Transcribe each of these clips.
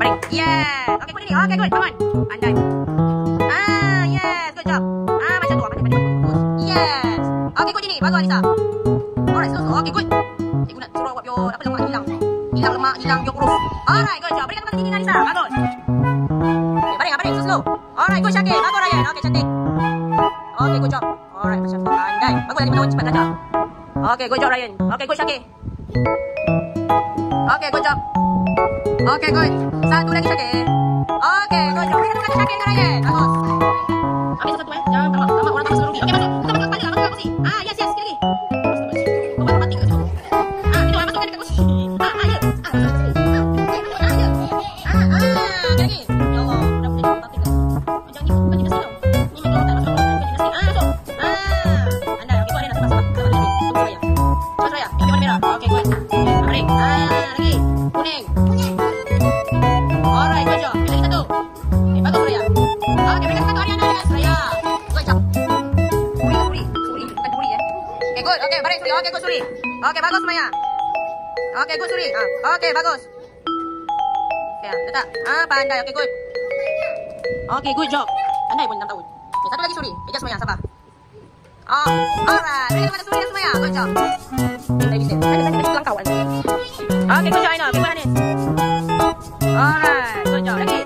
baring. Yes. Okay, good ini. Okay, good. Come on. Pandai. Yes. Good job. Macam tu. Pandai. Bagus. Yes. Okay, good ini. Bagus, Alisa. Alright, slow. Okay, good. Cikgu nak suruh buat your apa lemak hilang. Hilang lemak, hilang your kurus. Alright, good job. Berikan tempat tinggi, Alisa. Bagus. Okay, baring. Slow. Alright, good Syakir. Bagus, Ryan. Okay, cantik. Okay, good job. Alright, macam tu. Pandai. Bagus, Ryan. Cepat belajar. Okay, good job, Ryan. Okay, good Syakir. Okay, good job. Okay, good. Satu lagi Syakir. Okay, good job. Berikan tempat Syakir ke Ryan. Bagus. Ambil satu jangan tambah. Orang tambah sudah rugi. Okay, masuk. Kita masuk kepala. Masuk kursi. Yes. Sikit lagi. Kau buat tempat tinggi kat situ. Itu masukkan dekat kursi. Ya. Lagi. Ya Allah. Dah boleh tempat tinggi. Macam ni. Bukan dinasti tau. Ni memang tak masuk. Bukan dinasti. Masuk. Andai. Okay, kau ada nak masuk. Tunggu Raya. Terus Raya. Yang warna merah. Okay, good. Baring. Lagi. Kuning. Alright, good job. Lagi satu. Okay, bagus Raya. Okay, berikan satu Ariana. Yes, Raya. Good job. Suri. Bukan Suri ya. Okay, good. Okay, baring Suri. Okay, good Suri. Okay, bagus Maya. Okay, good Suri. Okay, bagus. Okay, letak. Pandai. Okay, good. Okay, good job. Pandai pun 6 tahun. Okay, satu lagi Suri. Just Maya, sabar. Alright. Berikan kepada Suri dan Maya. Good job. Okay, bisa. Ada tulang kawan. Okay, good job Aina. Okay, good Hanis. Alright, good job. Lagi.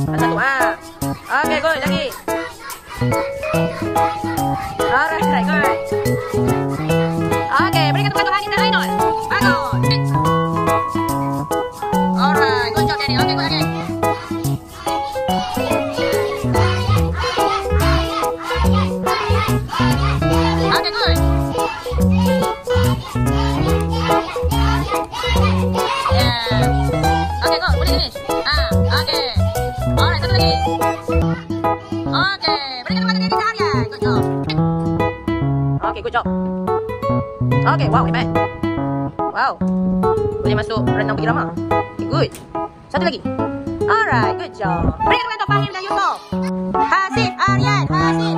Satu. Okay, good. Lagi. Alright, good. Okay, berikan kepada Hanis dan Ainul. Bagus. Alright, good job Danny. Okay, good lagi. Okay, good. Yeah. Okay, go. Boleh finish. Okay. Alright, satu lagi. Okay, berikan kepada Denny Aryan. Good job. Okay, good job. Okay, wow, hebat. Wow. Boleh masuk renang birama. Okay, good. Satu lagi. Alright, good job. Berikan kepada Fahim dan Yusof. Hasif, Aryan, Hasif.